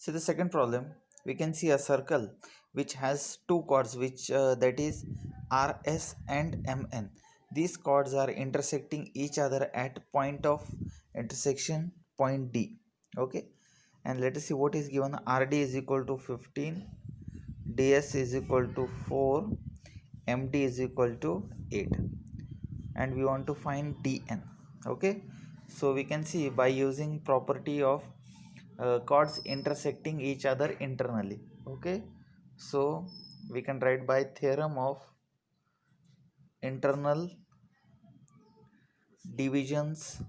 So the second problem, we can see a circle which has two chords which that is RS and MN. These chords are intersecting each other at point of intersection point D. Okay, and let us see what is given. RD is equal to 15, DS is equal to 4, MD is equal to 8, and we want to find Dn. Okay, so we can see by using property of chords intersecting each other internally. Okay, so we can write by theorem of internal divisions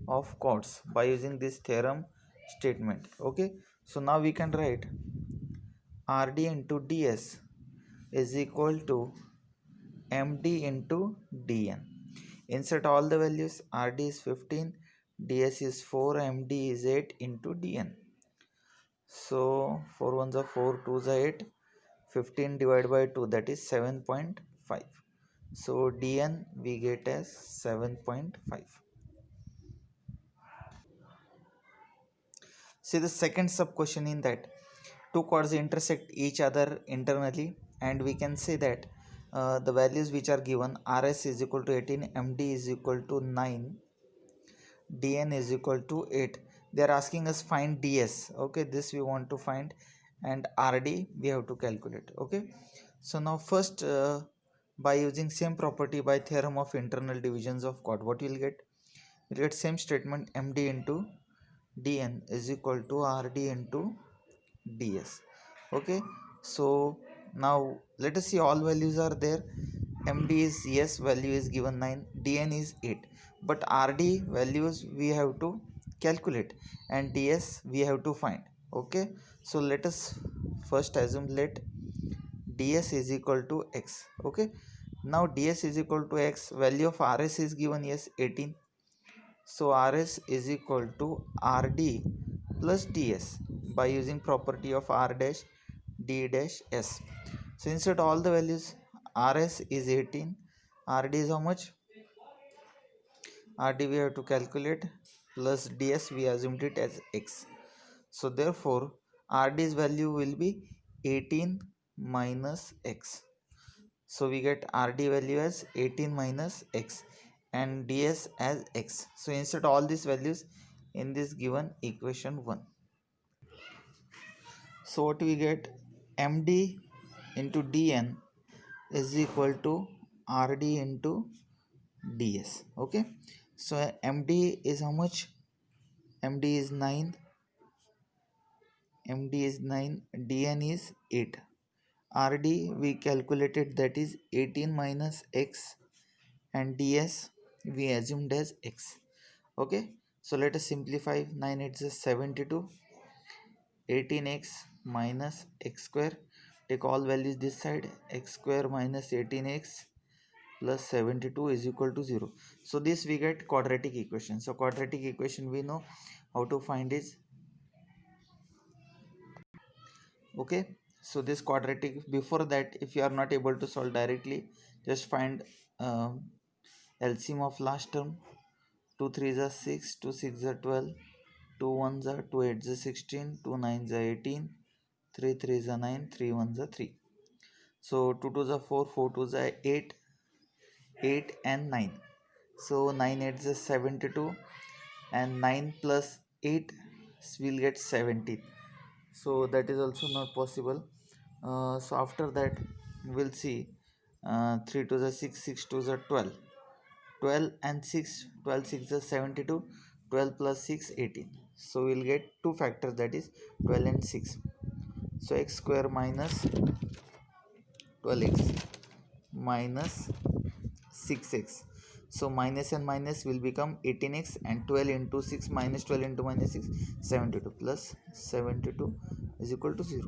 of chords by using this theorem statement. Okay, so now we can write Rd into ds is equal to Md into Dn. Insert all the values. Rd is 15, ds is 4, Md is 8 into Dn. So 4 ones are 4, 2s are 8, 15 divided by 2, that is 7.5. So Dn we get as 7.5. See the second sub question in that two chords intersect each other internally, and we can say that the values which are given, Rs is equal to 18, Md is equal to 9, Dn is equal to 8. They are asking us find ds. Okay, this we want to find, and Rd we have to calculate. Okay, so now first by using same property by theorem of internal divisions of chord, what you will get? You get same statement, Md into Dn is equal to Rd into ds. Okay, so now let us see all values are there. Md is, yes, value is given 9, Dn is 8, but Rd values we have to calculate and ds we have to find. Okay, so let us first assume let ds is equal to x. Okay, now ds is equal to x, value of Rs is given, yes, 18. So Rs is equal to Rd plus ds by using property of R dash D dash S. So insert all the values. Rs is 18, Rd is how much? Rd we have to calculate, plus ds we assumed it as x. So therefore Rd's value will be 18 minus x. So we get Rd value as 18 minus x and ds as x. So insert all these values in this given equation 1. So what we get? Md into Dn is equal to Rd into ds. Okay, so Md is how much? Md is 9, Md is 9, Dn is 8. Rd we calculated, that is 18 minus x, and ds we assumed as x. Okay, so let us simplify. 9 8 is 72, 18x minus x square, take all values this side, x square minus 18x plus 72 is equal to 0. So this we get quadratic equation. So quadratic equation we know how to find is, okay, so this quadratic, before that if you are not able to solve directly, just find LCM of last term. 2 3s are 6, 2 6s are 12, 2 1s are 2 8s are 16, 2 9s are 18, 3 3s are 9, 3 1s are 3. So 2 2s are 4, 4 2s are 8, 8 and 9. So 9 8s is 72, and 9 plus 8 will get 17. So that is also not possible. So after that we'll see 3 2s are 6, 6 2s are 12. 12 and 6, 12 6 is 72, 12 plus 6 18. So we'll get two factors, that is 12 and 6. So x square minus 12x minus 6x. So minus and minus will become 18x, and 12 into 6 minus 12 into minus 6, 72 plus 72 is equal to 0.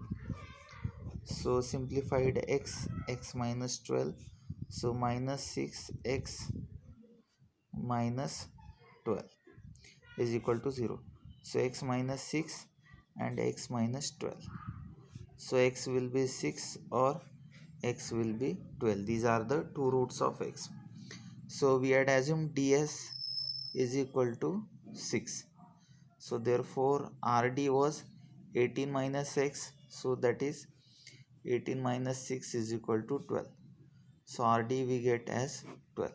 So simplified x minus 12, so minus 6x minus 12 is equal to 0. So x minus 6 and x minus 12. So x will be 6 or x will be 12. These are the two roots of x. So we had assumed ds is equal to 6. So therefore Rd was 18 minus x, so that is 18 minus 6 is equal to 12. So RD we get as 12.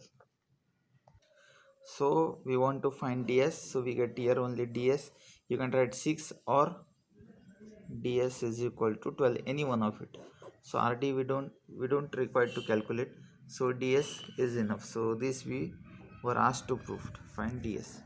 So we want to find DS, so we get here only DS. You can write 6 or DS is equal to 12, any one of it. So RD we don't require to calculate, so DS is enough. So this we were asked to prove. Find DS.